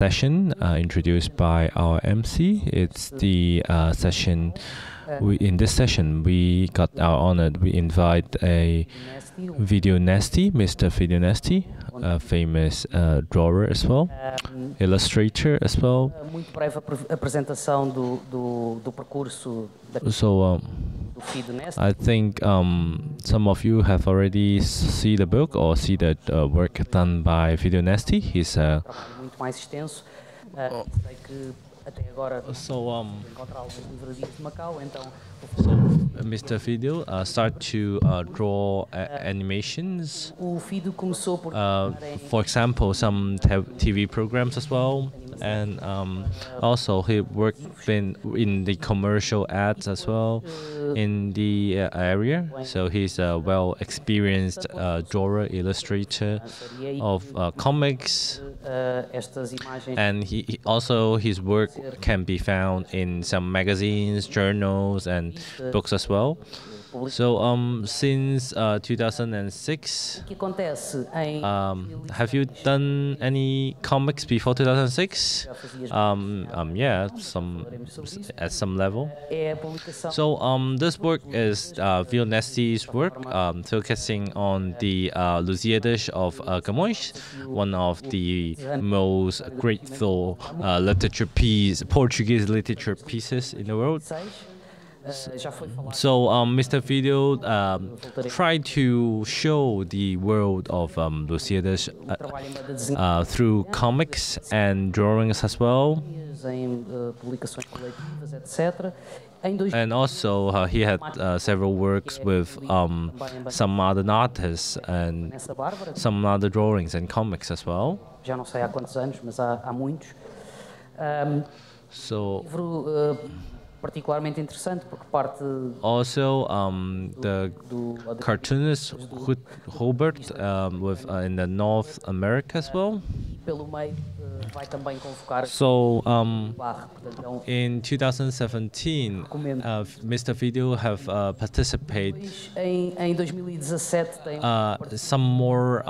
session introduced by our MC. It's the session. In this session, we got our honor. We invite a Fido Nesti, Mr. Fido Nesti, a famous drawer as well, illustrator as well. Muito breve apresentação do percurso da So do Fido Nesti. I think some of you have already see the book or see the work done by Fido Nesti. He's Muito mais extenso. Sei que até agora encontrá-lo nas livrarias de Macau, então Mr. Fido start to draw animations. o Fido começou por For example, some TV programs as well, and also he worked in the commercial ads as well in the area. So he's a well experienced drawer, illustrator of comics, estas imagens. and he also his work can be found in some magazines, journals, and books as well. So since 2006, O que acontece em have you done any comics before 2006? Yeah, at some level. é a publicação So this work is Fido Nesti's work, focusing on the Lusíadas of Camões, one of the most grateful Portuguese literature pieces in the world. já foi falado. So Mr. Fido tried to show the world of Lusíadas Trabalho em banda desenhada, through comics and drawings as well. em publicações coletivas, etc. Em And also he had several works with some other artists and Nessa Bárbara, some other drawings and comics as well. já não sei há quantos anos, mas há muitos. So Livro particularmente interessante porque parte also the do cartoonist Hubert with in the North America as well. pelo meio vai também convocar So barra, portanto, é um in 2017, Mr. Fido have participated em 2017 tem some more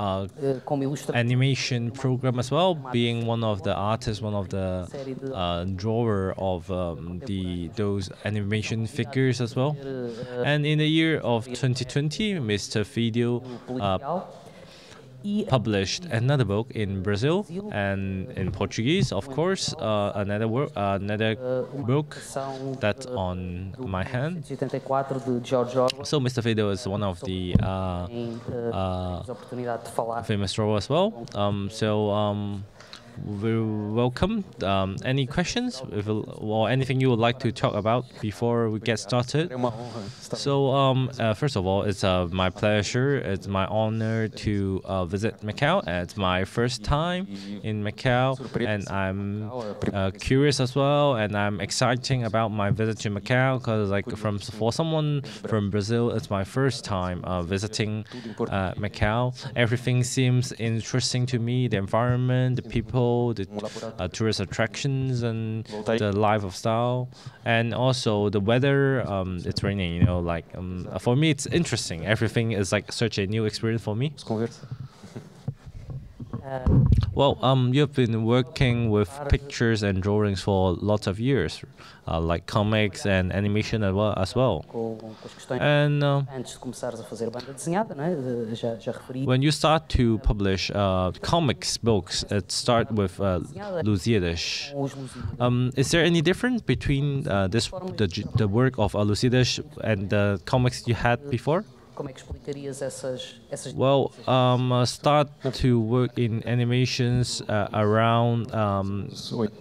como ilustrador animation program as well, being one of the artists, one of the drawer of those animation figures as well. And in the year of 2020, Mr. Fido policial e published another book in Brazil and in Portuguese, of course, another book são that's on my hand. 184 de George Orwell. So Mr. Fido is one of the Em tivemos a oportunidade de falar famous drawer as well. We welcome any questions or anything you would like to talk about before we get started. So first of all, it's my pleasure, it's my honor to visit Macau. It's my first time in Macau, and I'm curious as well, and I'm excited about my visit to Macau because, like, for someone from Brazil, it's my first time visiting Macau. Everything seems interesting to me: the environment, the people, the tourist attractions, and the lifestyle, and also the weather. It's raining, you know. Like for me, it's interesting. Everything is like such a new experience for me. Well, you've been working with pictures and drawings for lots of years, like comics and animation as well. com as questões And antes de começares a fazer banda desenhada, não é? Já referi. when you start to publish comics books, it start with Lusíadas. Com os músicos. Is there any difference between the work of Lusíadas and the comics you had before? Como é que explicarias essas Well, start to work in animations around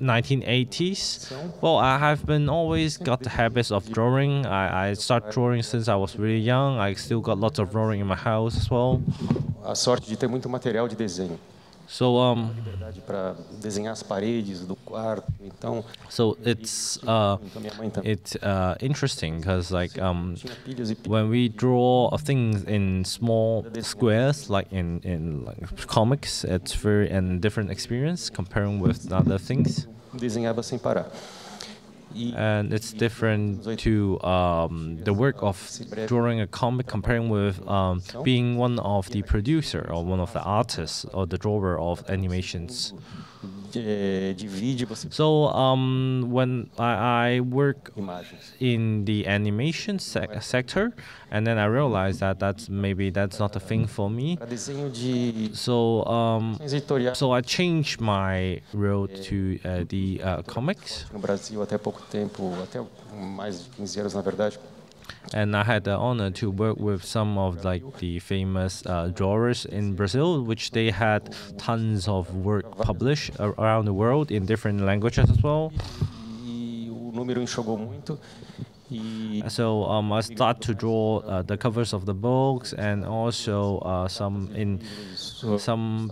1980s. Well, I have been always got the habits of drawing. I start drawing since I was really young. I still got lots of drawing in my house as well. A sorte de ter muito material de desenho. So Liberdade para desenhar as paredes do quarto. Então, it's minha mãe também it's interesting because, like, tinha pilhas e pilhas. when we draw things in small squares, like in like comics, it's very and different experience comparing with other things. Desenhava sem parar. And it's different to the work of drawing a comic comparing with being one of the producer or one of the artists or the drawer of animations. divide, você So when I work imagens. in the animation sector, and then I realized that that's not a thing for me. Para desenho de So editoriais so I changed my road to the comics, no Brasil até pouco tempo, até mais de 15 anos, na verdade. and I had the honor to work with some of like the famous drawers in Brazil, which they had tons of work published around the world in different languages as well. E o número enxugou muito. E So I start to draw the covers of the books and also some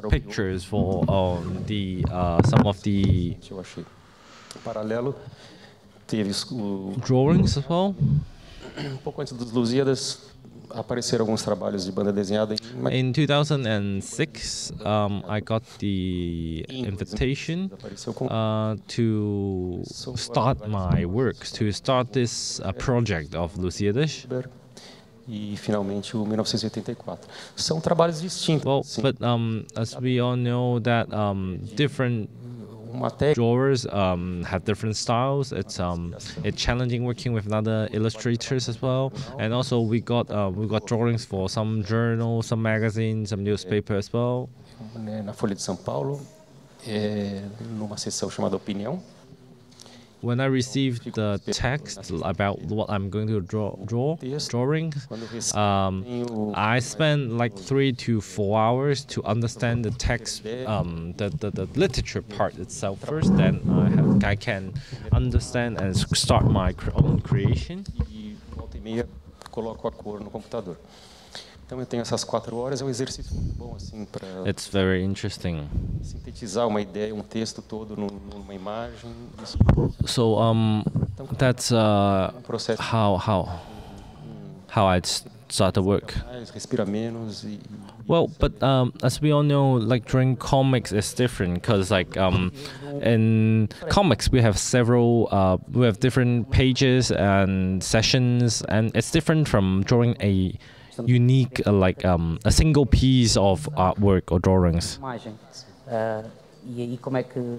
pictures for the some of the eu achei. Paralelo, teve drawings as well. pouco antes dos Lusíadas, apareceram alguns trabalhos de banda desenhada In 2006, I got the invitation apareceu com to start my works, to start this project of Lusíadas. e finalmente o 1984. São trabalhos distintos. Well, Sim. but as we all know that different Uma técnica drawers have different styles. It's challenging working with other illustrators as well. And also we got drawings for some journals, some magazines, some newspaper as well. na Folha de São Paulo, numa seção chamada Opinião. When I received the text about what I'm going to drawing, I spent like 3 to 4 hours to understand the text, the literature part itself first. Then I can understand and start my own creation. E volta e meia coloco a cor no computador. Então eu tenho essas 4 horas, é um exercício muito bom assim para It's very interesting. sintetizar uma ideia, um texto todo numa imagem. Isso So that's processo how I start the work. mais, respira menos e Well, but as we all know, like drawing comics is different because like in comics we have we have different pages and sessions, and it's different from drawing a unique a single piece of artwork or drawings. Imagem. E aí como é que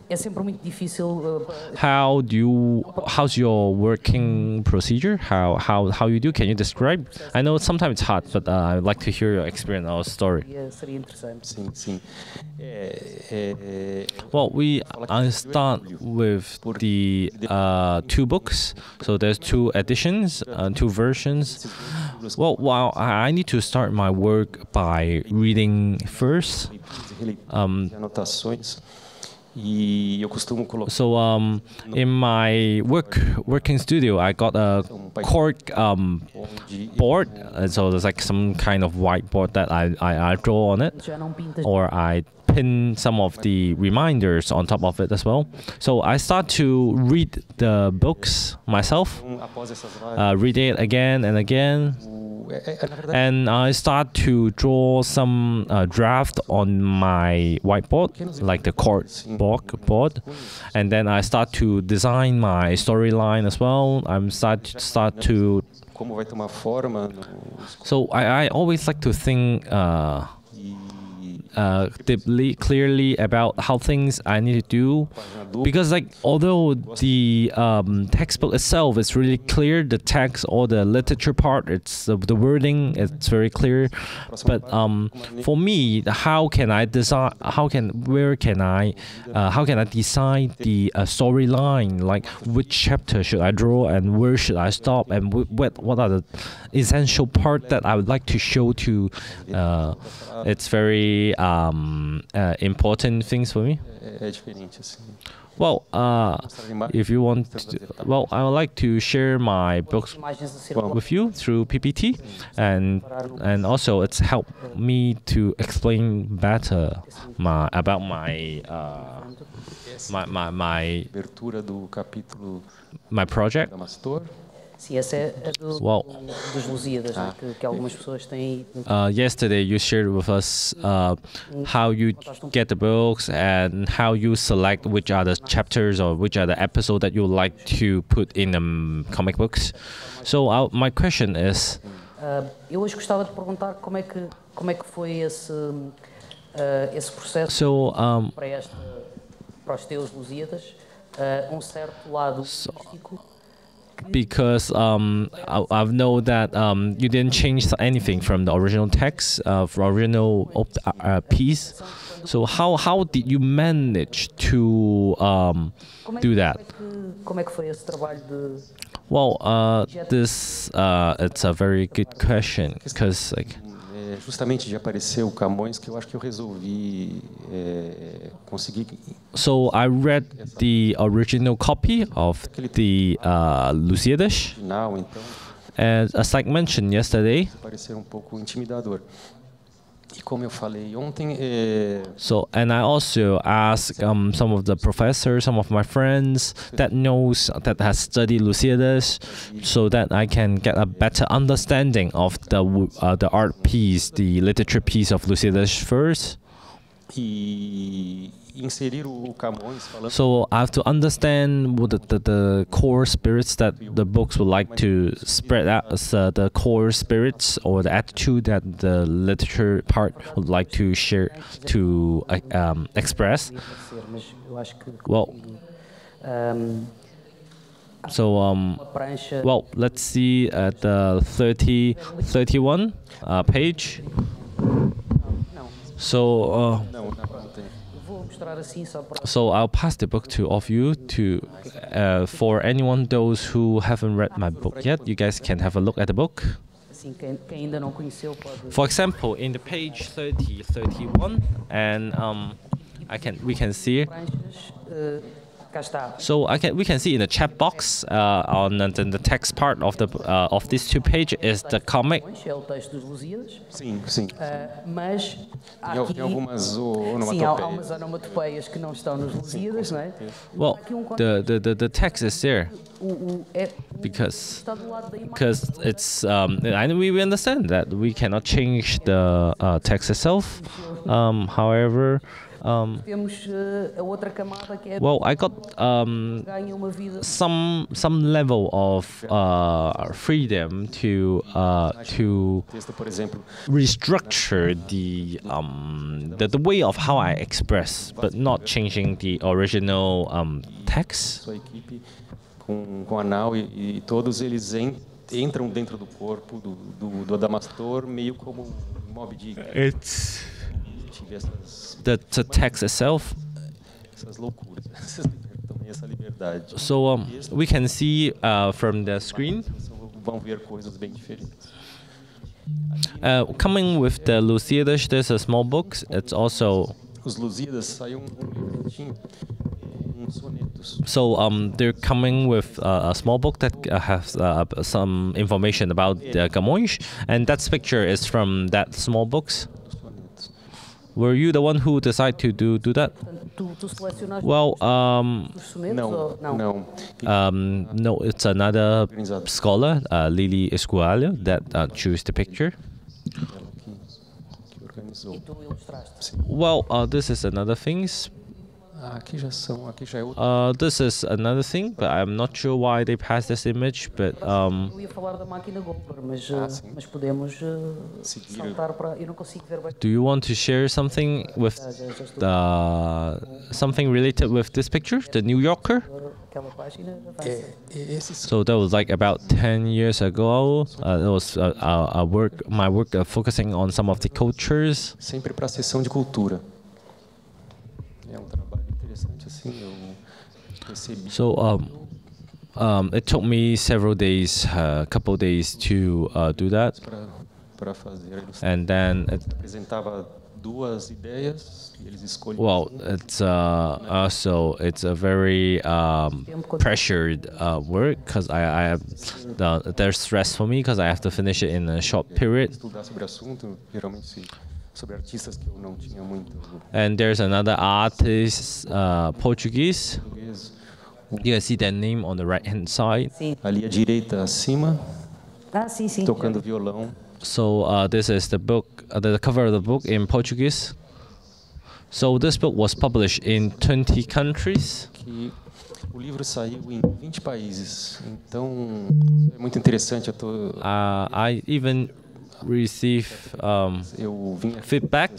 é sempre muito difícil. How's your working procedure? How you do? Can you describe? I know sometimes it's hard, but I'd like to hear your experience or story. Seria interessante. sim, sim. Well, I start with the 2 books. So there's 2 editions, 2 versions. Well, I need to start my work by reading first. Anotações. E eu costumo colocar So in my working studio, I got a cork board. So there's like some kind of whiteboard that I draw on it, Já não pintas. or I pin some of the reminders on top of it as well. So I start to read the books myself, após essas várias. read it again and again, Na verdade, and I start to draw some draft on my whiteboard, like the cork board, and then I start to design my storyline as well. I'm start to. como vai tomar forma So I always like to think deeply, clearly about how things I need to do, because like although the textbook itself is really clear, the text or the literature part, it's the wording, it's very clear, but for me, how can I decide how can I decide the storyline, like which chapter should I draw and where should I stop, and what are the essential part that I would like to show to it's very important things for me. é diferente assim. Well, if you want, well, I would like to share my books Imagens a circular. with you through PPT, and also it's helped me to explain better about my Abertura do capítulo my project. da Mastor. Sim, essa é a Well, dos Lusíadas, né, que algumas pessoas têm aí. yesterday you shared with us how you get the books and how you select which are the chapters or which are the episodes that you like to put in the comic books. So my question is, Eu hoje gostava de perguntar como é que foi esse esse processo So para os teus Lusíadas certo lado místico. because I've known that you didn't change anything from the original text of original piece. So how did you manage to do that? Como é que foi esse trabalho de Well, this it's a very good question because like. Justamente de aparecer o Camões que eu acho que eu resolvi conseguir. So I read the original copy of the Lusíadas, Final, então, and as I mentioned yesterday. Parecer um pouco intimidador. E como eu falei ontem, So and I also asked some of the professors, some of my friends that has studied Lusíadas, so that I can get a better understanding of the art piece, the literature piece of Lusíadas first. e inserir o Camões falando. So I have to understand what the core spirits that the books would like to spread out, the core spirits or the attitude that the literature part would like to share, to express. Well, so well, let's see at the 31 page. So so I'll pass the book to all of you to for anyone those who haven't read my book yet, you guys can have a look at the book. For example, in the page 31 and we can see. So we can see in the chat box on the text part of these two pages is the comic. Sim, sim. Mas tem algumas onomatopeias que não estão nos Lusíadas, não é? Well, the text is there because it's and we understand that we cannot change the text itself. However. Well, I got some level of freedom to restructure the way of how I express, but not changing the original text. Sua equipe com a nau e todos eles entram dentro do corpo do Adamastor meio como Moby Dick. It's the text itself. So we can see from the screen. Coming with the Lusíadas, there's a small book. It's also. So they're coming with a small book that has some information about Camões, and that picture is from that small books. Were you the one who decided to do that? Well, no, it's another scholar, Lili Escualho, that chose the picture. Well, this is another thing. This is another thing, but I'm not sure why they passed this image. But do you want to share something with something related with this picture, the New Yorker? So that was like about 10 years ago. It was my work focusing on some of the cultures. Sempre para a sessão de cultura. So it took me several days, a couple days to do that, and then well, it's also it's a very pressured work because there's stress for me because I have to finish it in a short period. And there's another artist, Portuguese. You can see their name on the right-hand side. Ali à direita, acima, tocando violão. So this is the book, the cover of the book in Portuguese. So this book was published in 20 countries. O livro saiu em 20 países. Então é muito interessante. I even receive feedback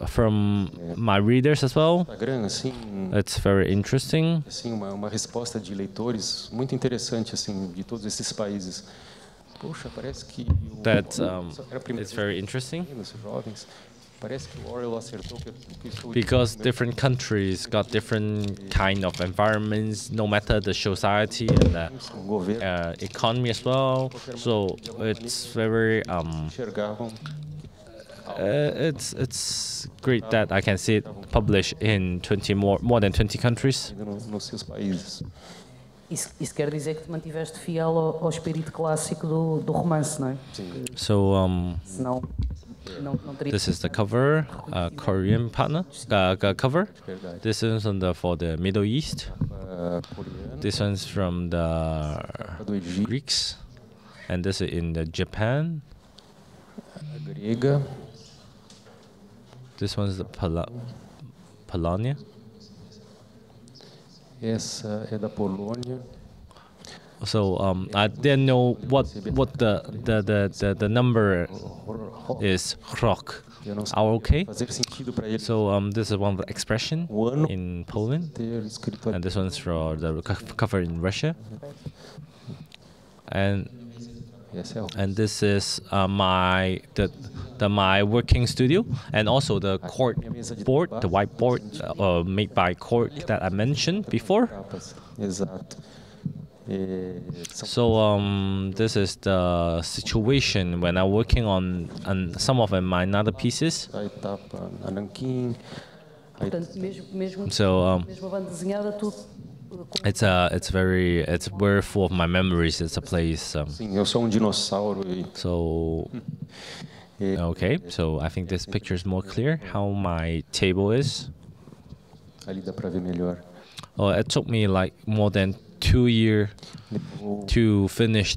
from my readers as well. Instagram, assim, It's very interesting. assim uma resposta de leitores muito interessante assim de todos esses países. Poxa, parece que That era a primeira it's very interesting vez os jovens. Parece que o Orwell acertou que eu estou because different countries got different kind of environments, no matter the society and the governo economy as well. So it's very enxergavam it's great that I can see it published in more than 20 countries. nos seus países. Isso quer dizer que te mantiveste fiel ao espírito clássico do romance, não é? Sim. So Senão não teria. this is the cover, Korean partner cover. This is for the Middle East. Coreana, This one's from the do Egito, Greeks, and this is in the Japan. a grega, This one's the Polonia. essa é da Polônia. So I didn't know what the number is. Rock. Eu não sei Are okay? fazer sentido para ele So this is one of the expression o ano in Poland, ter escrito ali. and this one's for the cover in Russia. And Essa é a this is my working studio, and also the cork board, the whiteboard made by cork that I mentioned before. capas. Exato. São So this is the situation when I'm working on some of my other pieces. a etapa a Nanquim. Portanto, mesmo So mesmo a banda desenhada, tu it's very full of my memories. It's a place. Sim, eu sou dinossauro e So okay, so I think this picture is more clear how my table is. ali dá para ver melhor. Oh, it took me like more than 2 years to finish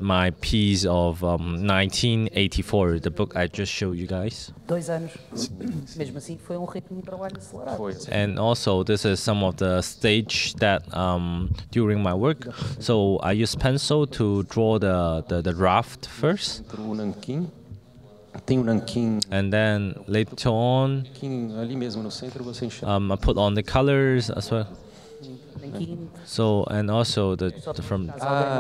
my piece of 1984, the book I just showed you guys. 2 anos. Mesmo assim, foi ritmo de trabalho acelerado. Foi assim. And also, this is some of the stage that during my work. So I use pencil to draw the draft first, Entrou o Nanquim. Tem o Nanquim, and then later on, ali mesmo no centro você enxerga. I put on the colors as well. Nanquim, So and also from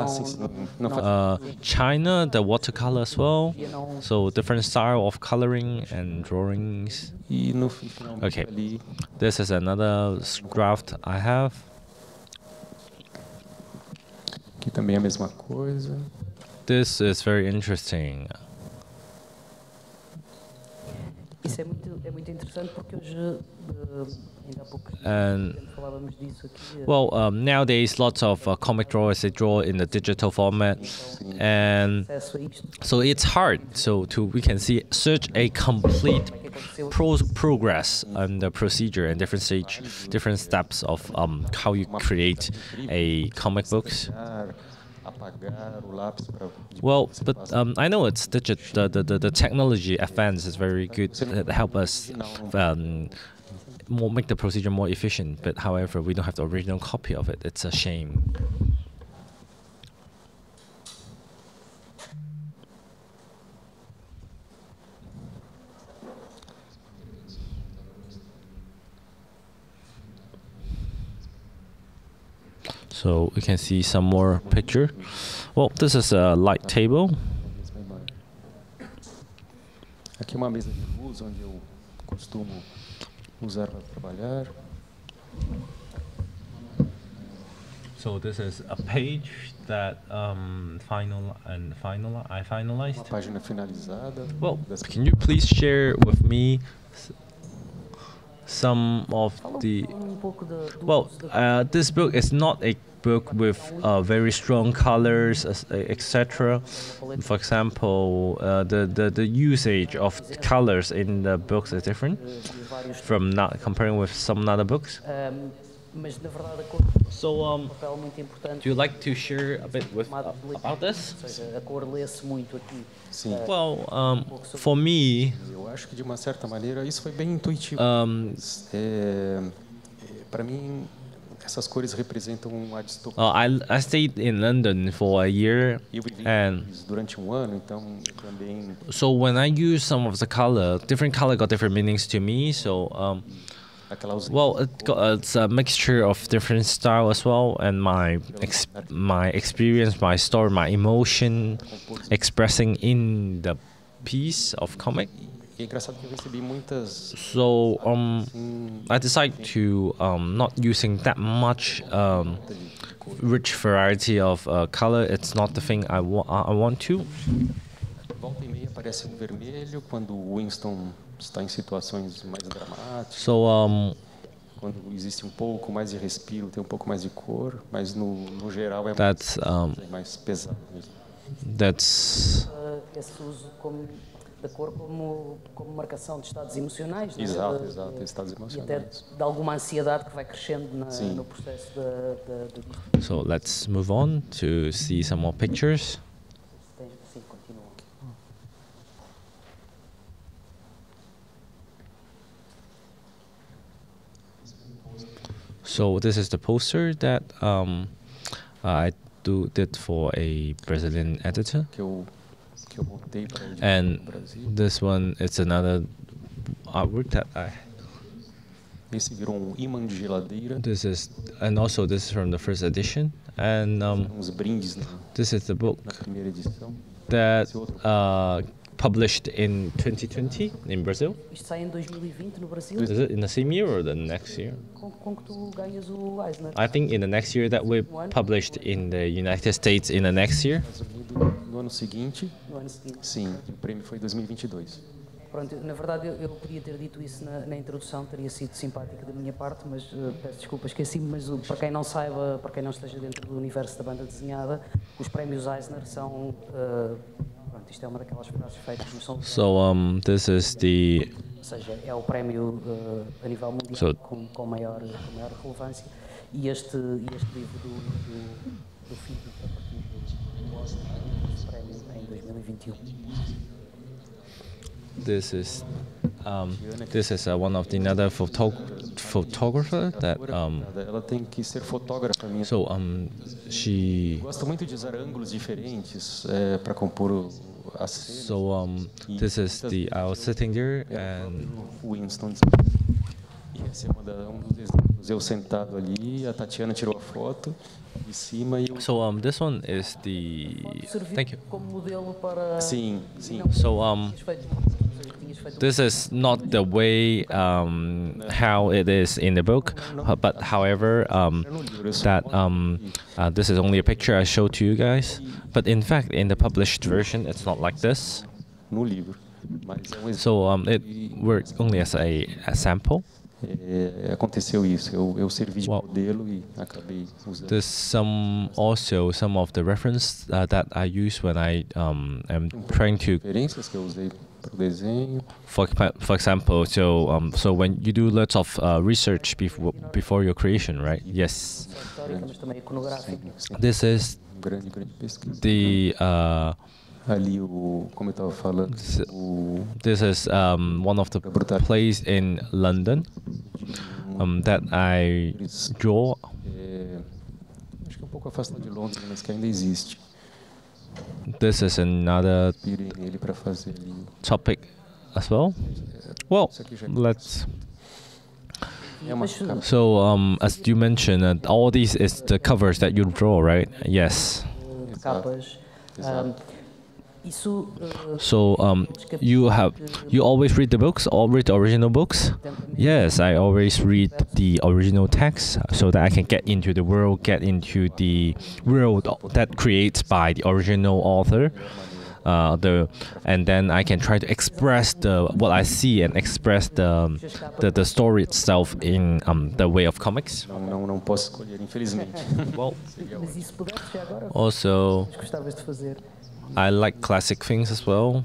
Sim, sim. Não faz China, the watercolor as well. não So different style of coloring and drawings. e no final Okay. ali This is another draft I have. aqui também é a mesma coisa. This is very interesting. Isso é muito interessante porque hoje, ainda há pouco And falávamos disso aqui. nowadays, lots of comic drawers they draw in the digital format, and Acesso a isto, so it's hard. So we can see such a complete progress and the procedure and different steps of how you create a comic books. Apagar o lápis para Well, but I know it's the technology advance is very good to help us make the procedure more efficient. But however, we don't have the original copy of it. It's a shame. So we can see some more picture. Well, this is a light table. Aqui é uma mesa de luz onde eu costumo usar para trabalhar. So this is a page that I finalized. Uma página finalizada. Well, can you please share with me some of the? pouco Well, this book is not a book with very strong colors, etc. For example, the usage of colors in the books is different from not comparing with some other books. mas na verdade a cor So, tem um papel muito importante. do you like to share a bit with about this? Ou seja, a cor lê-se muito aqui. Sim. Well, for me, Eu acho que de uma certa maneira isso foi bem intuitivo. Para mim essas cores representam a distopia. I stayed in London for a year, Eu vivi and durante ano, então eu também so when I use some of the color, different color got different meanings to me. So aquela ausência. well, it's a mixture of different style as well, and my experience, my story, my emotion, expressing in the piece of comic. E é engraçado que eu recebi muitas. So I decided to not using that much rich variety of color. It's not the thing I want to. Volta e meia aparece vermelho quando o Winston está em situações mais dramáticas. So Quando existe um pouco mais de respiro, tem um pouco mais de cor, mas no geral é that's mais pesado mesmo. that's Esse uso da cor como marcação de estados emocionais, não é? Exato, estados E até emocionais. de alguma ansiedade que vai crescendo no processo da so. Let's move on to see some more pictures. Sim, continua. So this is the poster that I did for a Brazilian editor, Que eu montei para o and Brasil. this one it's another artwork that I. Esse virou imã de geladeira, This is from the first edition, and uns brindes this is the book na primeira edição. that published in 2020 in Brazil. Isto sai em 2020 no Brasil, Is it in the same year or the next year? com que tu ganhas o Eisner. I think in the next year that we published in the United States in the next year. No ano seguinte, No ano seguinte. sim, o prêmio foi em 2022. Pronto, na verdade eu podia ter dito isso na introdução, teria sido simpática da minha parte, mas peço desculpa, esqueci-me, mas para quem não saiba, para quem não esteja dentro do universo da banda desenhada, os prémios Eisner são, pronto, isto é uma daquelas frases feitas, mas são, So this is the ou seja, é o prémio a nível mundial com maior relevância, e este livro do Fido, a partir do Oscar, esse prémio em 2021. this is one of the another photographer that Ela tem que ser fotógrafa minha. so she Gosto muito de usar ângulos diferentes para compor a cena. so this is the I was sitting there and O Winston. E esse é um dos exemplos. Eu sentado ali, a Tatiana tirou a foto de cima e eu. so this one is the thank you. Como modelo para... Sim. So Tinhas feito this is not the way how it is in the book, but however that this is only a picture I showed to you guys. But in fact, in the published version, it's not like this. No livro. Mas é um exemplo. So it works only as a sample. Aconteceu isso. Eu servi de modelo e acabei usando. There's some of the reference that I use when I am trying to, Referências que eu usei para o desenho. for example, so when you do lots of research before your creation, right? Yes. histórica, mas também iconográfica. This is Grande pesquisa. the Ali como eu estava falando, this is one of the plays in London that I draw. Acho que é um pouco afastado de Londres, mas que ainda existe. This is another Pirei nele para fazer ali. topic as well. Well, let's. É uma capa. So as you mentioned, all these is the covers that you draw, right? Yes. De capas. Isso So you always read the books, all read the original books? Yes, I always read the original text so that I can get into the world that creates by the original author. And then I can try to express what I see and express the story itself in the way of comics. Não posso escolher, infelizmente. Well, mas isso pudesse já agora, also gostavas de fazer? I like classic things as well.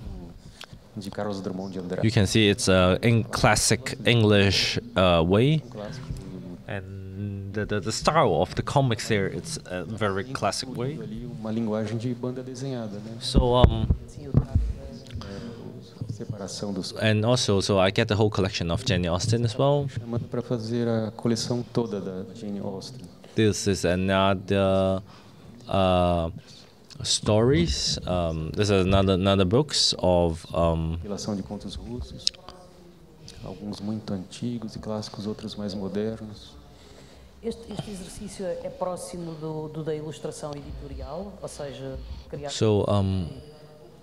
De Carlos Drummond de Andrade. You can see it's in classic English way, and the style of the comics there, it's a very classic way. Ali uma linguagem de banda desenhada, né? So Separar separação dos And also, so I get the whole collection of Jane Austen as well. chamando para fazer a coleção toda da Jane Austen. This is another stories. This is another books of Compilação de contos russos, alguns muito antigos e clássicos, outros mais modernos. Este exercício é próximo do da ilustração editorial, ou seja, criar, so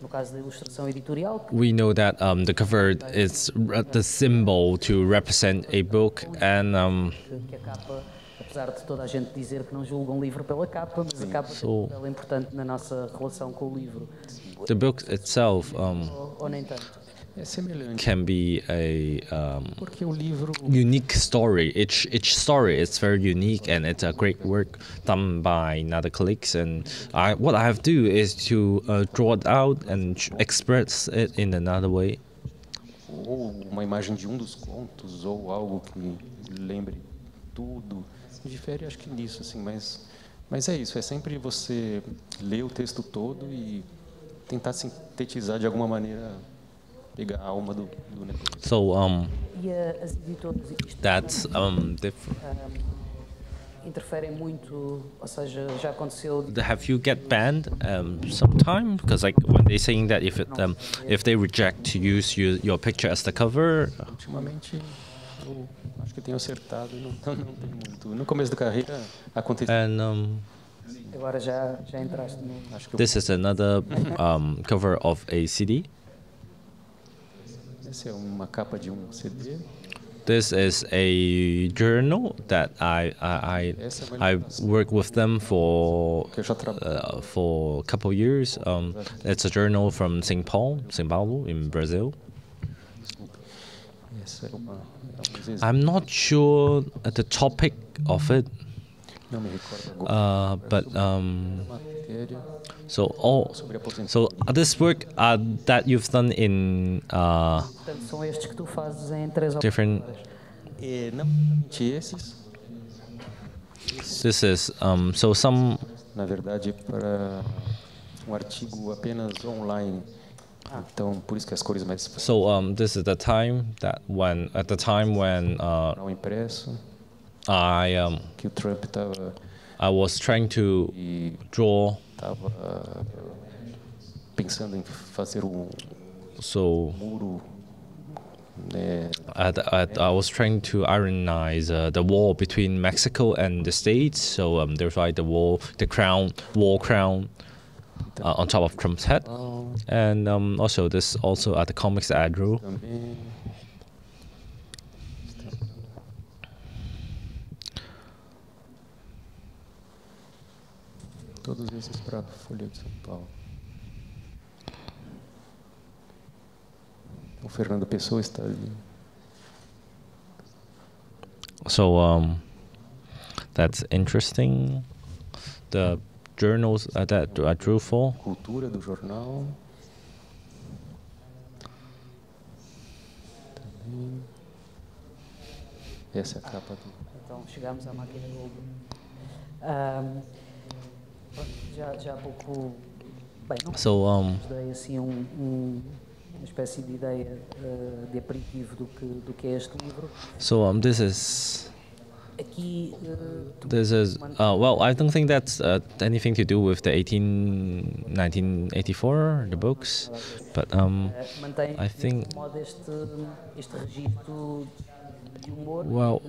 no caso da ilustração editorial, we know that the cover is the symbol to represent a book, and que a capa, apesar de toda a gente dizer que não julga um livro pela capa, mas a capa tem um papel importante na nossa relação com o livro. the book itself Ou nem tanto. É semelhante, can be a porque o livro unique story. Each story is very unique, and it's a great work done by another colleagues. And what I have to do is to draw it out and express it in another way. ou uma imagem de um dos contos ou algo que lembre tudo. Difere, acho que nisso, assim, mas é isso. É sempre você ler o texto todo e tentar sintetizar de alguma maneira, pegar a alma do negócio. So E as editoras that's different. interferem muito, ou seja, já aconteceu. Have you get banned sometime? Because like when they saying that if they reject to use your picture as the cover. Ultimamente, eu acho que tenho acertado, não tem muito. No começo da carreira aconteceu. And Agora já entraste no. Acho que this is another cover of a CD. essa é uma capa de um CD. This is a journal that I work with them for Que eu já trabalho. a couple years. It's a journal from São Paulo in Brazil. Essa é um exemplo. I'm not sure at the topic of it, Não me recordo agora. but Matéria so sobre aposentadoria. so this work that you've done in Portanto, são estes que tu fazes em 3 ou different. Não exatamente esses. This is so some. Na verdade, para um artigo apenas online. Então, por isso que as cores mais So this is the time that when não impresso, I que o Trump estava was trying to draw. Pensando em fazer So muro, né, I was trying to ironize the wall between Mexico and the States. So there's like the wall crown on top of Trump's head, and also this also are the comics that I drew. também. Todos esses para a Folha de São Paulo. O Fernando Pessoa está ali. So that's interesting. The journals that I drew for. Cultura do jornal. Também. Essa é a capa do. Então chegámos à máquina Gold. Já há pouco. Bem, não So dei assim uma espécie de ideia de aperitivo do que é este livro. so this is. Aqui. This is well. I don't think that's anything to do with the 1984, the books, but Mantém I think de modo este registro de humor. well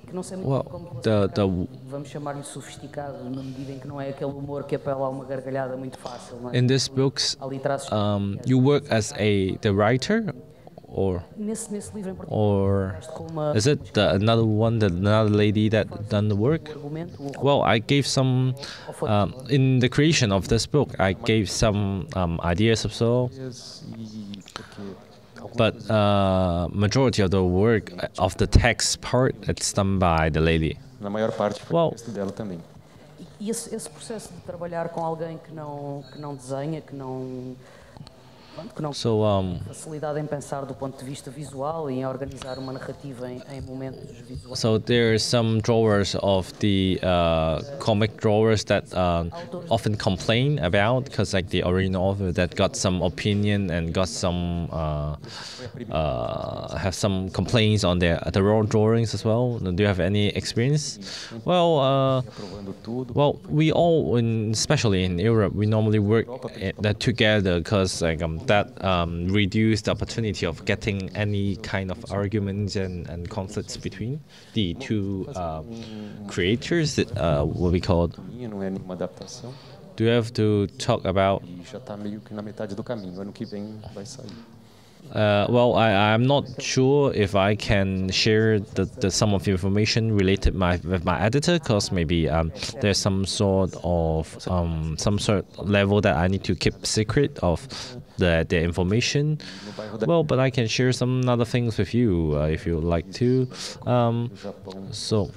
Que não sei muito well como vamos chamar-lhe sofisticado, na medida em que não é aquele humor que apela a uma gargalhada muito fácil. Não é? in these books Há ali traços you work as the writer, or nesse livro em particular, or com uma is it another lady that done the work? argumento, Well, I gave some in the creation of this book. I gave some ideas of so, E porque but majority of the work of the text part it's done by the lady. na maior parte foi Well, o texto dela também. e esse processo de trabalhar com alguém que não desenha, que não que não So facilidade em pensar do ponto de vista visual e em organizar uma narrativa em momentos visuais. so there are some drawers of the comic drawers that often complain about because like the original author that got some opinion and got some have some complaints on the raw drawings as well. Do you have any experience? Well, we all, especially in Europe, we normally work together because like that reduce the opportunity of getting any kind of arguments and conflicts between the two creators. What we call. Não é nenhuma adaptação. Do you have to talk about? E já está meio que na metade do caminho. Ano que vem vai sair. Well, I'm not sure if I can share the some of the information related with my editor, because maybe there's some sort of level that I need to keep secret of the information. Well, but I can share some other things with you if you would like to. So.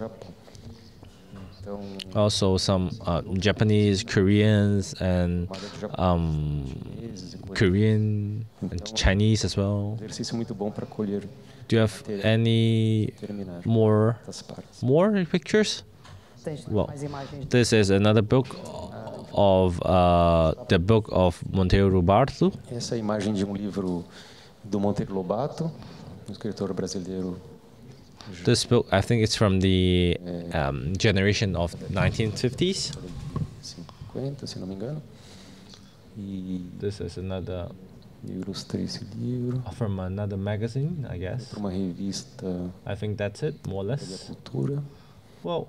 Also some Japanese, Koreans, and Korean and Chinese as well. Exercício muito bom para colher. Do you have any more pictures? Well, this is another book of the book of Monteiro Lobato. Essa é a imagem de livro do Monteiro Lobato, escritor brasileiro. This book, I think it's from the generation of 1950s. 50, se não me engano. E this is another. Eu ilustrei esse livro. From another magazine, I guess. Para uma revista. I think that's it, more or less. Cultura. Well.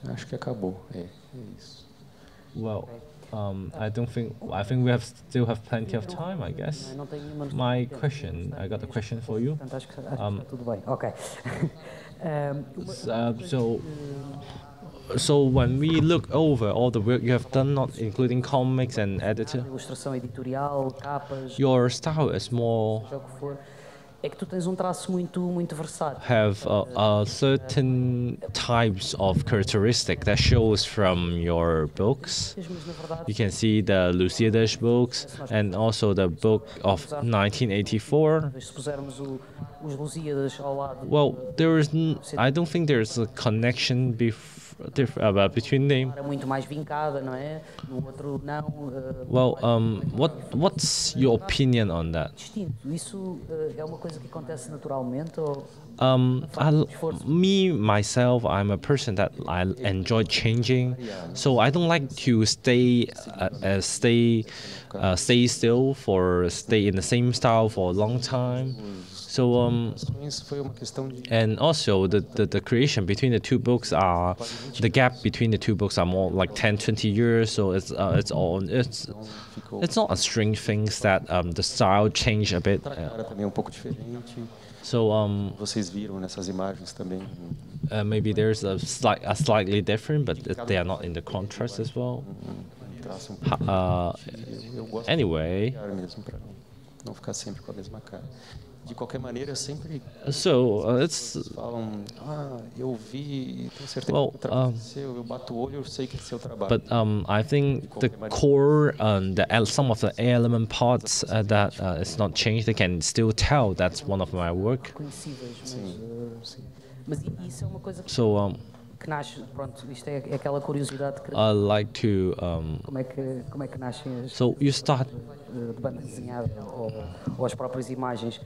Acho que acabou. É isso. Well. I think we still have plenty of time, I guess. My question, I got a question for you. Tudo bem, ok. So when we look over all the work you have done, not including comics and editor, Ilustração editorial, capas. Your style is more. É que tu tens traço muito versátil. Have certain types of characteristic that shows from your books. You can see the Lusíadas books and also the book of 1984. Well, I don't think there's a connection between them. Well, what's your opinion on that? Me myself, I'm a person that I enjoy changing, so I don't like to stay still stay in the same style for a long time. So and also the creation between the two books the gap between the two books are more like 10-20 years, so it's not a strange thing that the style changed a bit. So vocês viram nessas imagens também. Maybe there's a slightly different, but they are not in the contrast as well. Anyway. Não ficar sempre com a mesma cara. De qualquer maneira, sempre falam, eu vi, tenho certeza que o trabalho é seu, eu bato o olho, eu sei que é seu trabalho. But I think the core some of the element parts that it's not changed, they can still tell that's one of my work. So que nasce, pronto, isto é aquela curiosidade que I like to como é que nascem as so you start de banda desenhada ou as próprias imagens.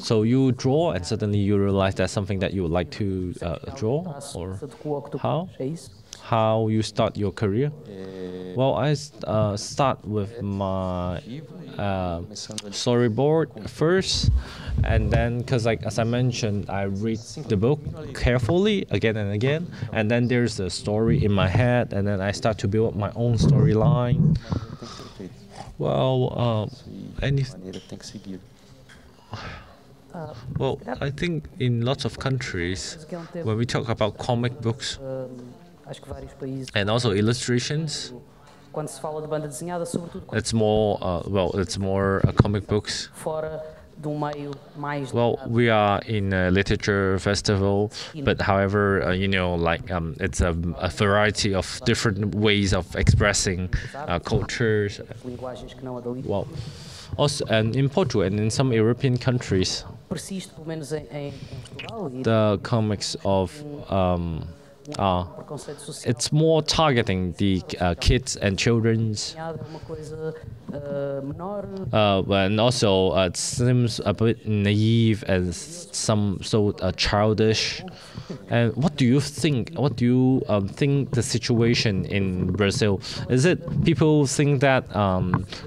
So you draw and suddenly you realize that's something that you would like to draw, or how you start your career? Well, I start with my storyboard first, and then because like as I mentioned, I read the book carefully again and again, and then there's a story in my head, and then I start to build up my own storyline. Well, well, I think in lots of countries, when we talk about comic books and also illustrations, quando se fala de banda desenhada, sobretudo it's more comic books. Fora Well, we are in a literature festival, but however, it's a variety of different ways of expressing cultures. Well, also, and in Portugal and in some European countries, the comics of it's more targeting the kids and children's. And also it seems a bit naive and some childish. And what do you think? What do you think the situation in Brazil? Is it people think that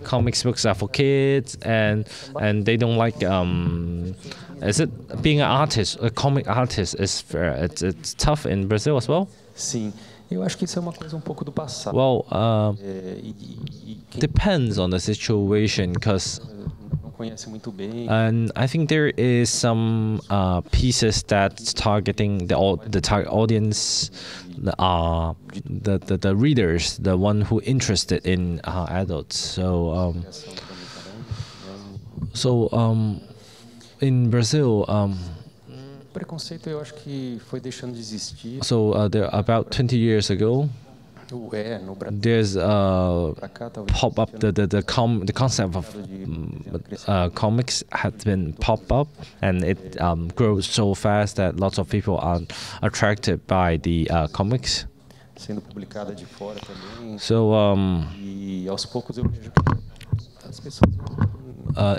comics books are for kids and they don't like? Is it being an artist, a comic artist, it's tough in Brazil as well? Sim, eu acho que isso é uma coisa pouco do passado. Well, depends on the situation, because and I think there is some pieces that's targeting the target audience, the readers, the one who interested in adults. In Brazil, preconceito eu acho que foi deixando de existir. There about 20 years ago, there's pop up the concept of comics had been pop up, and it grows so fast that lots of people are attracted by the comics. Sendo publicada de fora também. E aos poucos eu vejo que as pessoas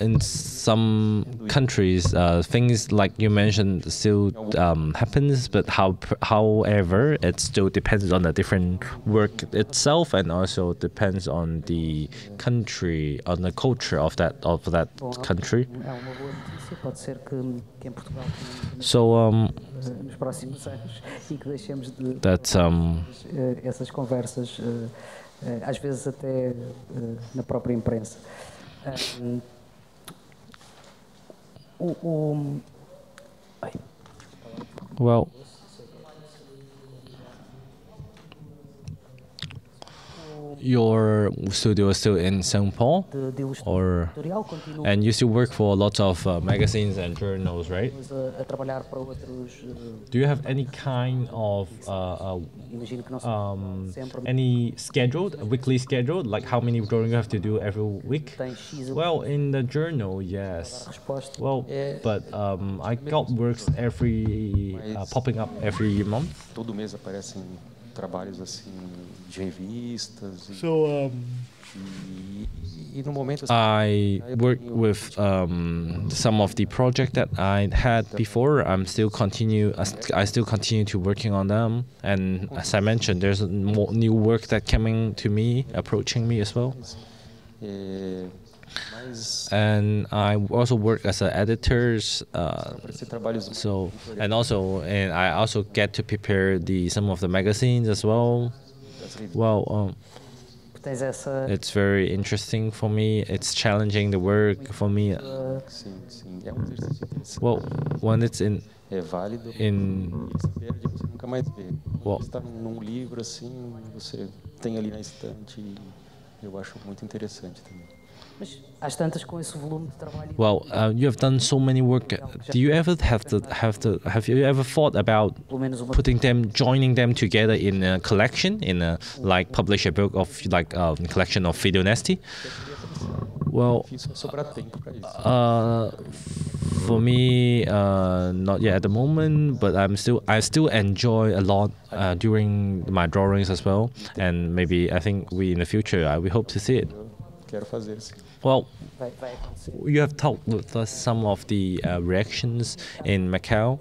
in some countries, things like you mentioned still happens, but however, it still depends on the different work itself, and also depends on the country, on the culture of that country. Nos próximos anos e que deixemos de essas conversas, às vezes até na própria imprensa. Well, your studio is still in São Paulo, and you still work for a lot of magazines and journals, right? Do you have any kind of any weekly schedule, like how many drawings you have to do every week? Well, in the journal, yes. Well, but I got works popping up every month. Todo mês aparecem trabalhos assim de revistas. No momento I work with some of the project that I had before. I still continue to working on them, and as I mentioned, there's more new work that approaching me as well. And I also work as an editor, and I also get to prepare some of the magazines as well. Well, it's very interesting for me. It's challenging the work for me. Well, when it's in well, estar num livro assim, você tem ali na estante, eu acho muito interessante também. Well, you have done so many work. Do you ever have you ever thought about joining them together in a collection, like publish a book of collection of Fido Nesti? Well, for me, not yet at the moment, but I still enjoy a lot during my drawings as well, and maybe I think in the future we hope to see it. Well, you have talked with us some of the reactions in Macau,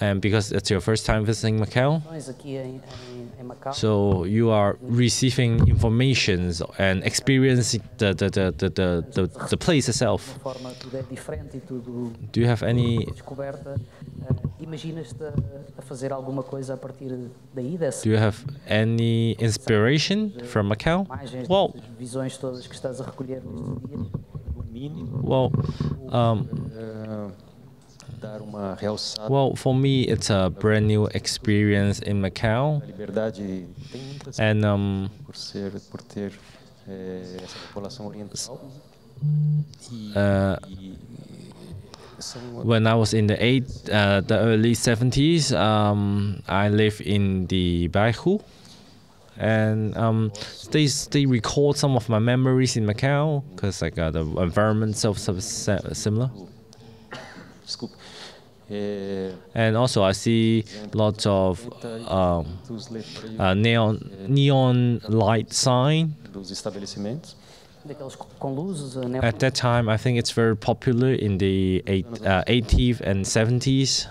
and because it's your first time visiting Macau, so you are receiving informations and experiencing the place itself. Do you have any? Do you have any inspiration from Macau? Well, for me, it's a brand new experience in Macau, and when I was in the early 70s, I lived in the Baihu, and they record some of my memories in Macau because like the environment so similar. Desculpa. And also I see lots of neon light sign. Dos estabelecimentos. Daqueles com luzes, né? At that time, I think it's very popular in the 80s and 70s.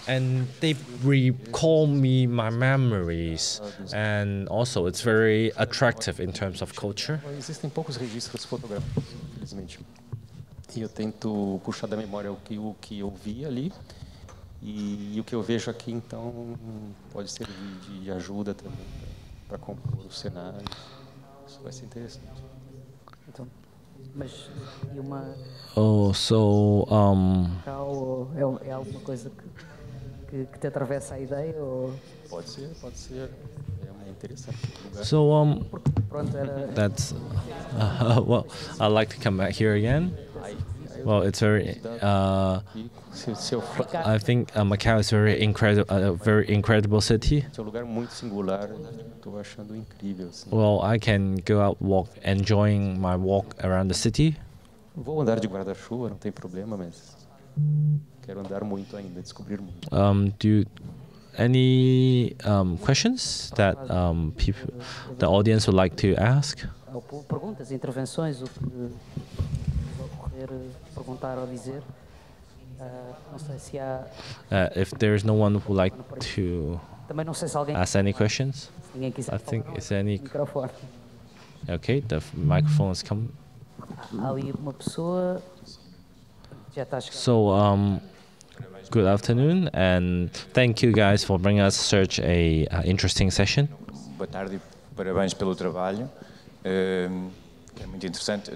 And they recall me my memories, and also it's very attractive in terms of culture. Existem poucos registros fotográficos, infelizmente. E eu tento puxar da memória o que eu vi ali e o que eu vejo aqui, então pode servir de ajuda também para compor o cenário. Isso vai ser interessante. Então, mas e uma é alguma coisa que te atravessa a ideia ou pode ser, é interessante. So pronto, era that's well, I'd like to come back here again. Well, it's very. I think Macau is very incredible, a very incredible city. É um lugar muito singular. Estou achando incrível. Assim. Well, I can go out enjoying my walk around the city. Vou andar de guarda-chuva, não tem problema, mas quero andar muito ainda, descobrir muito. Any questions that people, the audience would like to ask? Perguntas, intervenções, o que ocorrer, perguntar ou dizer. Não sei se há. If there's no one who would like to Também não sei se alguém ask any questions, se ninguém quiser I think falar, is there any. microfone. Okay, the microphone is coming. Há ali uma pessoa já está a chegar. So good afternoon, and thank you guys for bringing us such a interesting session. Boa tarde e parabéns pelo trabalho, é muito interessante,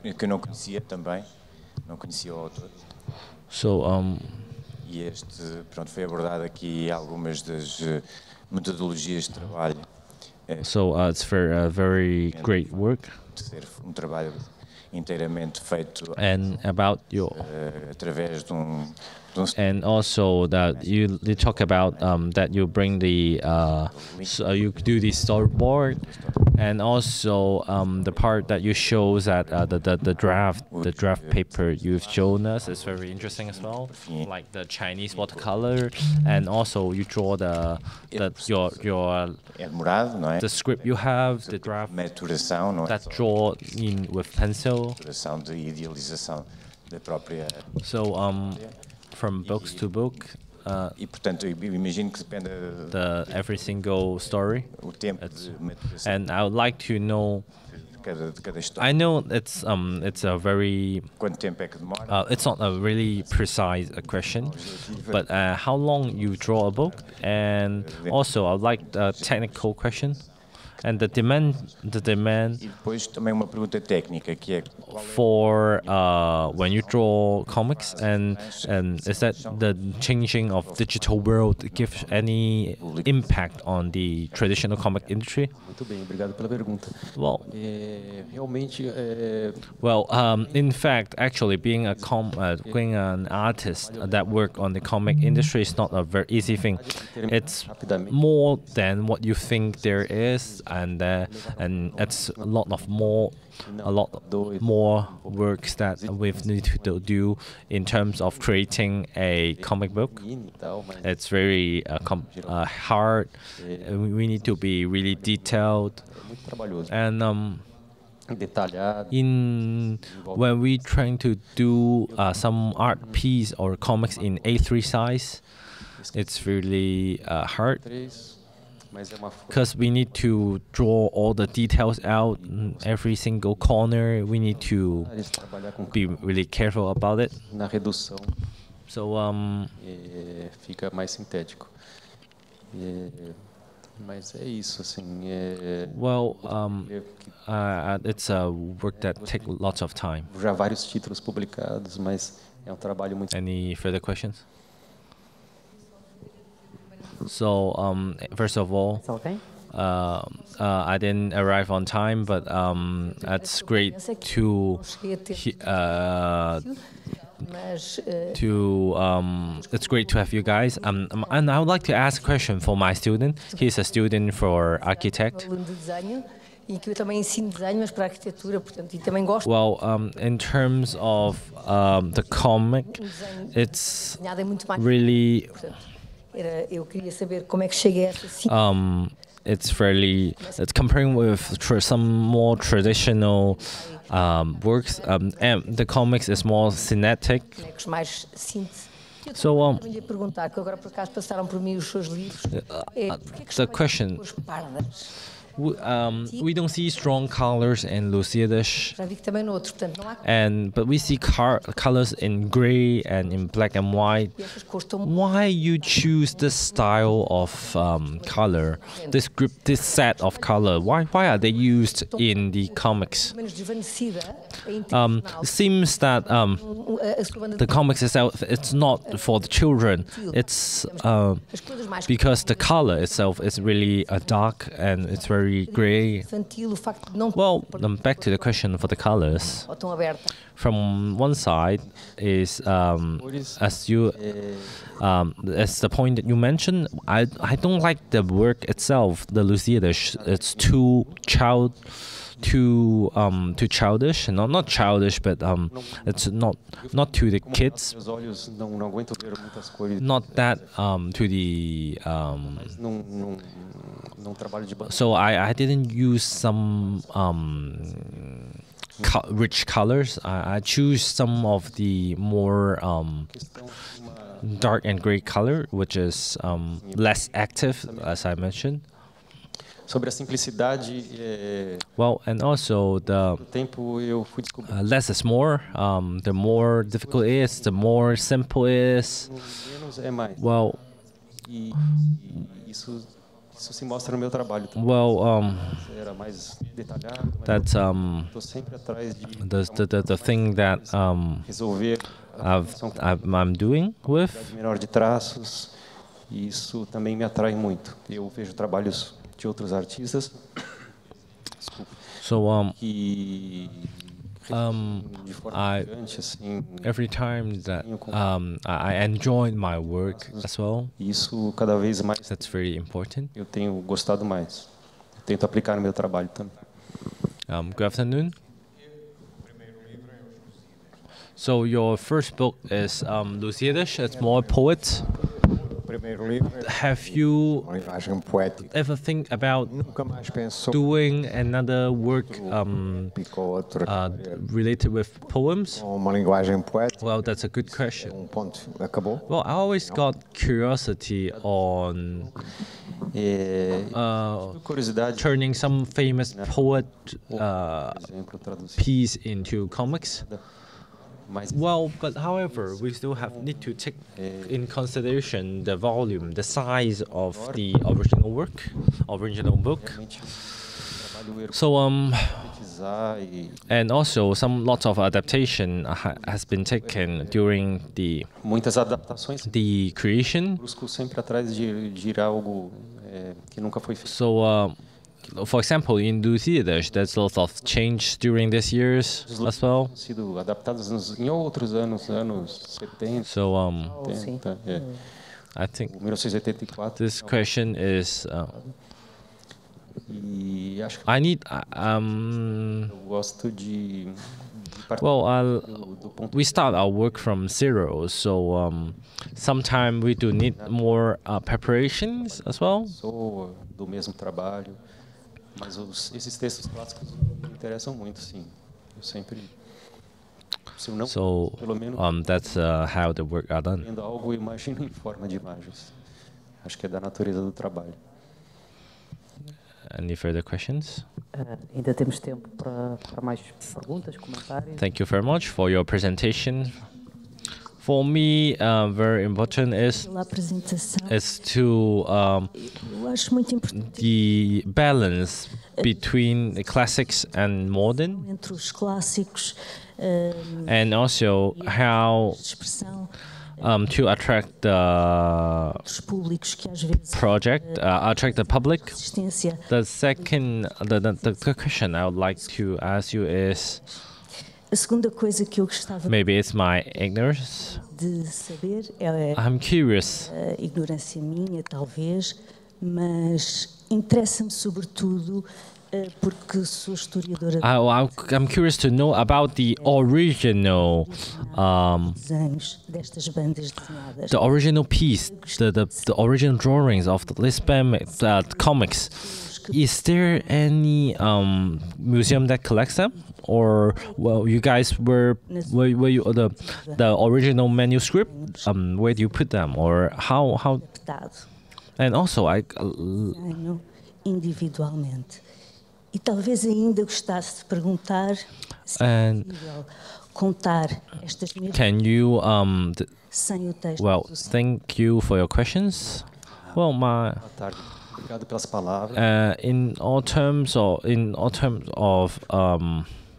que eu não conhecia também, não conhecia o autor. So E pronto, foi abordado aqui algumas das metodologias de trabalho. It's for very great work. De ser trabalho inteiramente feito and about your através de and also that you talk about that you bring the so you do the storyboard, and also the part that you shows that the draft paper you've shown us is very interesting as well, like the Chinese watercolor, and also you draw your é demorado, não é? the script you have, the draft Maturação, não é? that draw in with pencil. Maturação de idealização da própria. So from books to book, E portanto eu imagino que depende every single story. o tempo de maturação And I would like to know. de cada história. I know it's a very Quanto tempo é que demora? it's not a really precise question, but how long you draw a book, and also I'd like a technical question, and the demand E depois também uma pergunta técnica que é for when you draw comics, and is that the changing of digital world give any impact on the traditional comic industry? Muito bem, obrigado pela pergunta. Well, Realmente, in fact, actually, being an artist that work on the comic industry is not a very easy thing. It's more than what you think there is, and it's a lot more works that we need to do in terms of creating a comic book. It's very hard. We need to be really detailed, muito trabalhoso. and Detalhado. when we trying to do some art piece or comics in A3 size, it's really hard Mas é uma because we need to draw all the details out in every single corner. We need to trabalhar com be really careful about it. na redução, So fica mais sintético. Mas é isso, assim. well, it's a work that takes lots of time. Já vários títulos publicados, mas é um trabalho muito. Any further questions? So first of all, Mais alguém? I didn't arrive on time, but it's great to it's great to have you guys. And I would like to ask a question for my student. He's a student for architect. Well, in terms of the comic, it's really it's comparing with some more traditional works, and the comics is more cinetic. So the question, we don't see strong colors in Lusíadas, but we see colors in gray and in black and white. Why you choose this style of color, this set of color? Why are they used in the comics? It seems that the comics itself, it's not for the children. It's because the color itself is really dark and it's very gray. Well, back to the question for the colors. From one side is as the point that you mentioned, I don't like the work itself, the Lusíadas. It's too childish, not childish, but it's not to the kids, not that to the so I didn't use some rich colors. I choose some of the more dark and gray color, which is less active, as I mentioned. Well, and also the less is more. The more difficult it is, the more simple it is. Well, that's the thing that I'm doing with. Isso também me atrai muito. Eu vejo trabalhos de outros artistas. So every time that I enjoyed my work as well. Isso cada vez mais. That's very important. Eu tenho gostado mais. Eu tento aplicar no meu trabalho também. Good afternoon. So your first book is Lusíadas. It's more poets. Have you ever think about doing another work related with poems? Well, that's a good question. Well, I always got curiosity on turning some famous poet piece into comics. Well, but however, we still need to take in consideration the volume, the size of the original book. So and also lots of adaptation has been taken during the creation. So for example, in Lusíadas, there's lots of change during these years as well. So I think this question is I need well, we start our work from zero, so sometimes we do need more preparations as well. Mas esses textos clássicos me interessam muito, sim. Eu sempre, se eu não, pelo menos, that's how the work are done. Vendo algo, eu imagino em forma de imagens. Acho que é da natureza do trabalho. Any further questions? Ainda temos tempo para mais perguntas, comentários. Thank you very much for your presentation. For me, very important is to the balance between the classics and modern, and also how to attract the Os públicos que às vezes project, attract the public. existência. The second, the question I would like to ask you is, A segunda coisa que eu gostava maybe it's my ignorance. de saber é I'm curious. a ignorância minha, talvez, mas interessa-me sobretudo porque sou historiadora I'm curious to know about the original, dos anos destas bandas desenhadas. the original piece, the original drawings of the Lisbon comics. Is there any museum that collects them, or well, you guys were you the original manuscript? Where do you put them, or how? Adaptado, And also, desenho individualmente. E talvez ainda gostasse de perguntar se é And- possível contar estas mesmas can you sem o texto. well, thank you for your questions. Well, my Boa tarde. Obrigado pelas palavras. in all terms of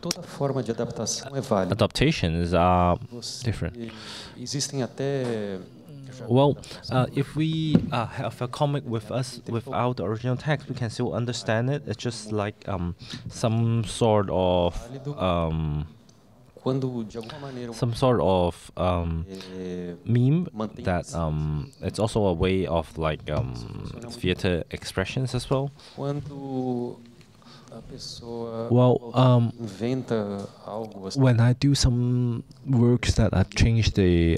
Toda forma de adaptação é válida. adaptations are Você- different. Existem até Well, if we have a comic with us without the original text, we can still understand it. It's just like some sort of quando de alguma maneira meme that it's also a way of like theater expressions as well. quando a pessoa Well, inventa algo assim, when I do some works that I've changed the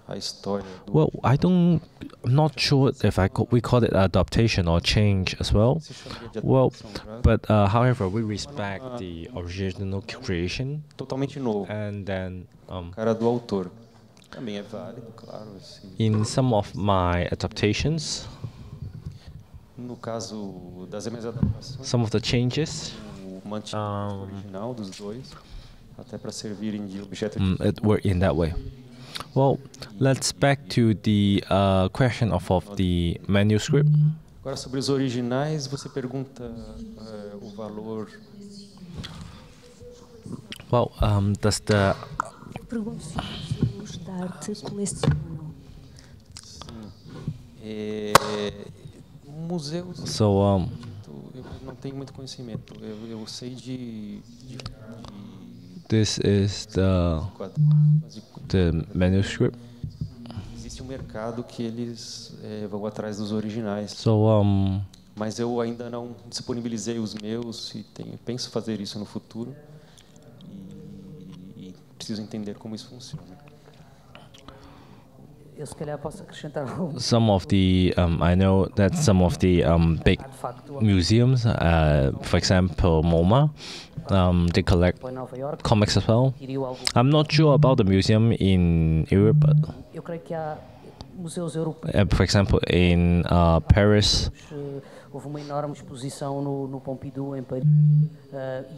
a história do well, I'm not sure if we call it adaptation or change as well. se chamaria de Well, adaptação, já but however, we respect the original creation, totalmente novo, and then cara do autor. Também é válido, claro. in some of my adaptations, No caso das minhas adaptações, some of the changes, o mantimento original dos dois, até para servirem de objeto de it work in that way. Well, let's back to the question of the manuscript. Agora, sobre os originais, você pergunta o valor. Well, does the Eu pergunto se os museus de arte colecionam. Museus. so Eu não tenho muito conhecimento. Eu sei de this is the manuscript. existe um mercado que eles vão atrás dos originais. So Mas eu ainda não disponibilizei os meus e penso fazer isso no futuro. E preciso entender como isso funciona. Eu se calhar posso acrescentar algo. some of the I know that some of the big De facto, museums, for example, MoMA, they collect em Nova Iorque comics as well. adquiriu algo. I'm not sure about the museum in Europe, but Eu creio que há museus europeus. for example, in Paris, Houve uma enorme exposição no Pompidou em Paris.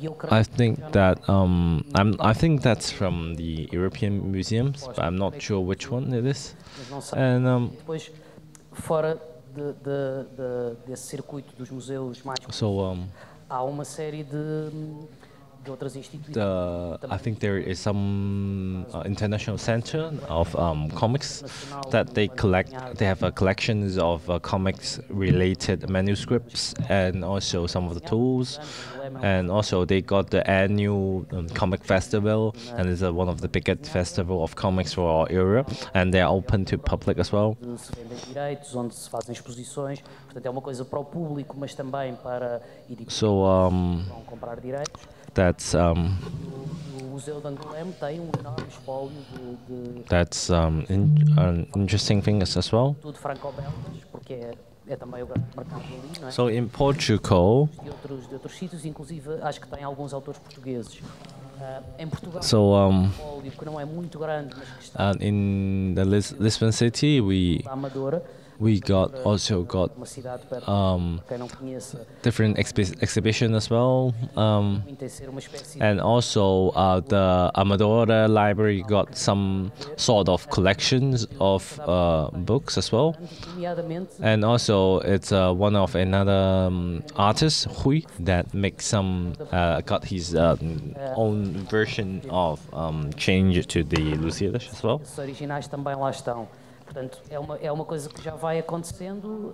E eu creio I think that I think that's from the European museums, but I'm not sure which one it is. mas não sei. And Depois, fora desse circuito dos museus mais so há uma série de outras instituições. I think there is some international center of comics that they collect. They have collections of comics related manuscripts and also some of the tools. And also they got the annual comic festival, and it's one of the biggest festival of comics for Europe, and they're open to public as well. Se vendem direitos, onde se fazem exposições, portanto é uma coisa para o público, mas também para editores So que vão comprar direitos. that's O Museu de Angoulême tem enorme espólio de an interesting thing as well. tudo franco-belgas, porque é também o grande mercado ali, não é? So in Portugal, De outros sítios, inclusive acho que tem alguns autores portugueses. Em Portugal, so um espólio que não é muito grande, mas que está in the Lisbon city, we da Amadora, we also got uma cidade perto, para quem não conheça, different exhibition as well. tem ser uma espécie And also the Amadora Library got some sort of collections of books as well. nomeadamente And also it's one of another artist, Hui, that makes some got his own version of change to the Lusíadas as well. os originais também lá estão. Portanto, é uma coisa que já vai acontecendo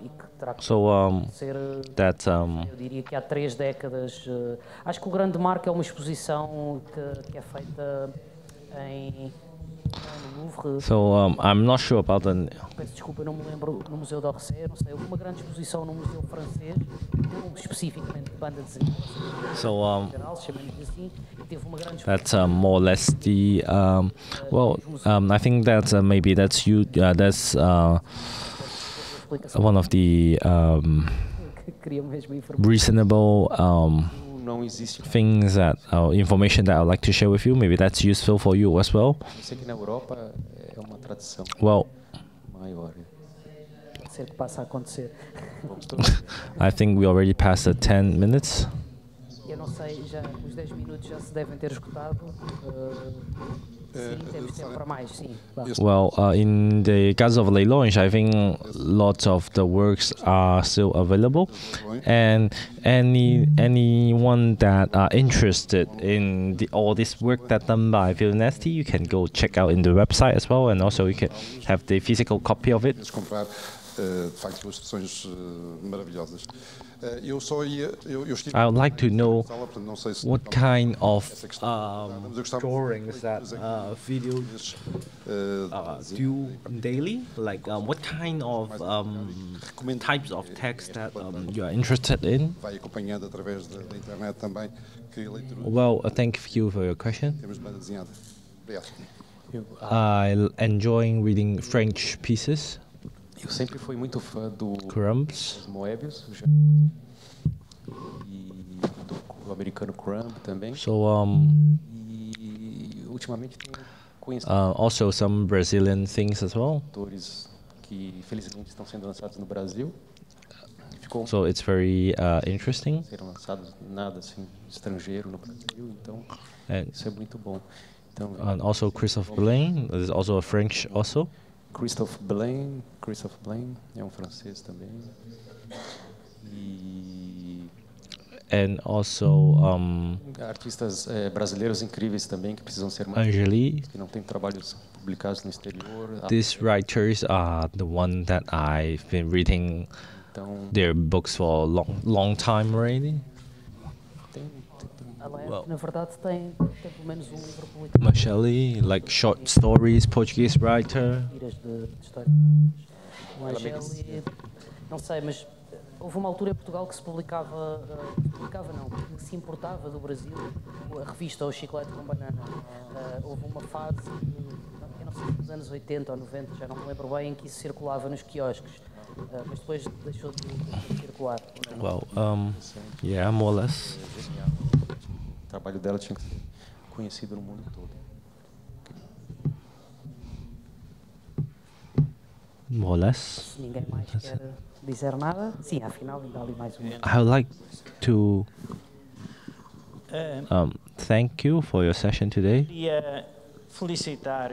e que terá que So ser, that eu diria que há 3 décadas. Acho que o grande marco é uma exposição que é feita no Louvre. so I'm not sure about the Peço desculpa, eu não me lembro, no Museu d'Orsay, não sei, houve uma grande exposição no Museu Francês, especificamente de banda desenhada, so geral, chamamos assim, e teve uma grande that's more or less the I think that maybe that's you that's explicação one of the que queria mesmo informar. reasonable Não existe. things that information that I'd like to share with you. Maybe that's useful for you as well. Eu sei que na Europa é uma tradição Well, maior. Pode ser que passe a acontecer. Vamos todos. I think we already passed the 10 minutes. Eu não sei, já os 10 minutos já se devem ter esgotado. Sim, temos tempo para mais, sim. Vá. Well, in the case of Leilões, I think lots of the works are still available, and anyone that are interested in all this work that done by Fido Nesti, you can go check out in the website as well, and also you can have the physical copy of it. Comprar, de facto, ilustrações maravilhosas. Eu estive I would like to know na sala, portanto, não sei se what kind of mas eu gostava drawings that Fido do daily, like what kind of types of text that you are interested in. vai acompanhando através da internet também que a leitura Well, thank you for your question. em termos de banda desenhada. Obrigado. I enjoying reading French pieces, Eu sempre fui muito fã do Crumbs, Moebius e do americano Crumb também. so E ultimamente tenho conhecido also some Brazilian things as well. autores que felizmente estão sendo lançados no Brasil. Ficou So it's very interesting, serão lançados nada assim estrangeiro no Brasil, então and isso é muito bom. Então, also Christophe Blaine is also a French also. Christophe Blaine é um francês também. E And also artistas brasileiros incríveis também que precisam ser mais, Angeli. que não têm trabalhos publicados no exterior. These writers are the one that I've been reading Então their books for a long time already. tem Ela na verdade tem pelo menos livro publicado. Michele, like short stories, Portuguese writer. Tiras de história. O Angeli, não sei, mas houve uma altura em Portugal que se publicava não, que se importava do Brasil a revista O Chiclete com Banana. Houve uma fase, eu não sei, dos anos 80 ou 90, já não me lembro bem, em que isso circulava nos quiosques, mas depois deixou de circular. Well, yeah, more or less. O trabalho dela tinha que ser conhecido no mundo todo. More or less. Se ninguém mais quer dizer nada, sim, afinal ainda há ali mais uma. I would like to thank you for your session today, Queria felicitar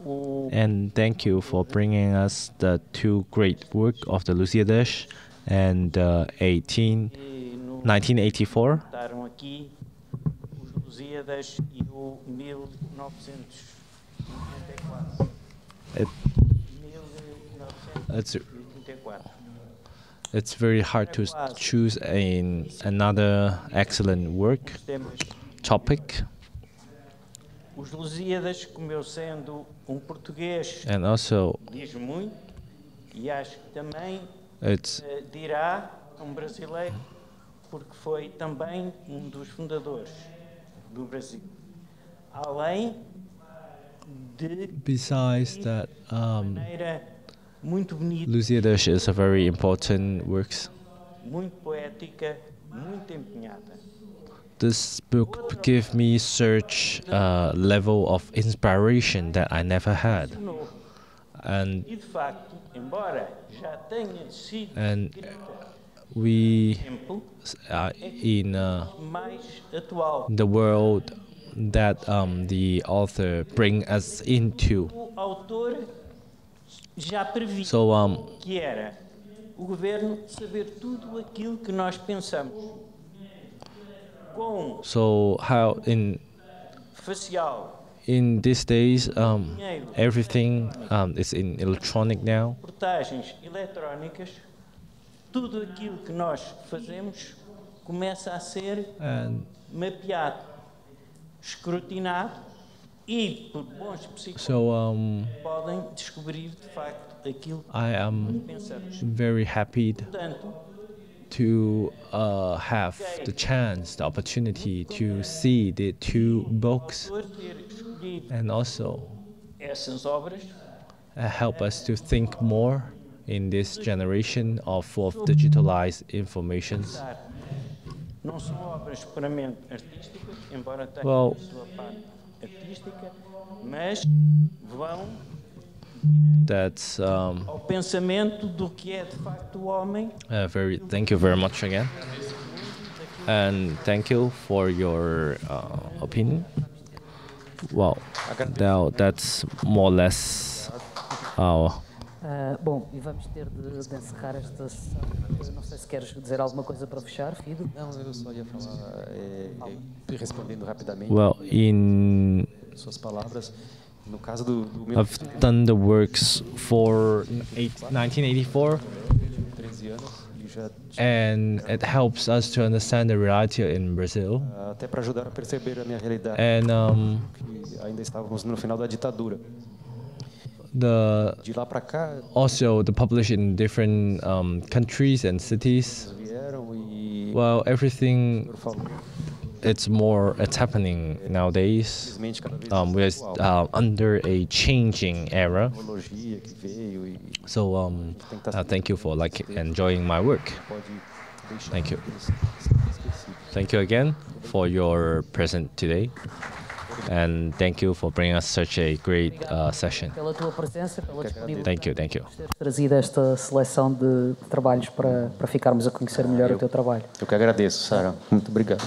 o and thank you for bringing us the two great work of the Lusíadas and que 1984. estaram aqui, os Lusíadas e o 1984. It, 1984. it's very hard to choose another excellent work Os temas. topic, Os Lusíadas, como eu sendo um português, and also diz muito, e acho que também it's dirá um brasileiro, porque foi também um dos fundadores do Brasil. Além de besides that maneira muito bonita, Lusíadas is a very important works. muito poética, muito empenhada. This book gave me such a level of inspiration that I never had. And E de facto, embora já tenha sido and escrita we tempo, in mais atual. the world that the author bring us into. O autor já previa So que era o governo saber tudo aquilo que nós pensamos. Com how facial, in these days everything is in electronic now, portagens eletrónicas, tudo aquilo que nós fazemos começa a ser and mapeado, escrutinado e por bons psicólogos so podem descobrir de facto aquilo I que am pensamos. very happy Portanto, to have the chance, the opportunity to see the two books, o autor ter escolhido and also essas obras help us to think more in this generation of digitalized information. não são obras puramente artísticas, embora tenham Well, a sua parte artística, mas vão That's ao pensamento do que é de facto o homem. thank you very much again, and thank you for your opinion. Well, now that's more or less our. Bom, e vamos ter de encerrar esta sessão. Eu não sei se queres dizer alguma coisa para fechar, Fido. Não, eu só ia falar, respondendo rapidamente, Well, in suas palavras. No caso do meu I've done the works for 1984, 13 anos e já and it helps us to understand the reality in Brazil. até para ajudar a perceber a minha realidade, And que ainda estávamos no final da ditadura. the De lá para cá, also the published in different countries and cities. eles vieram e Well, everything falou, it's happening nowadays. infelizmente cada vez We're under a changing era. tecnologia que veio e So thank you for enjoying my work. pode deixar Thank you. eles esquecidos. Thank you again for your present today, and thank you for bringing us such a great session. Pela tua presença, pela disponibilidade. Thank you, thank you. Por teres trazido esta seleção de trabalhos para ficarmos a conhecer melhor o teu trabalho. Eu que agradeço, Sara. Muito obrigado.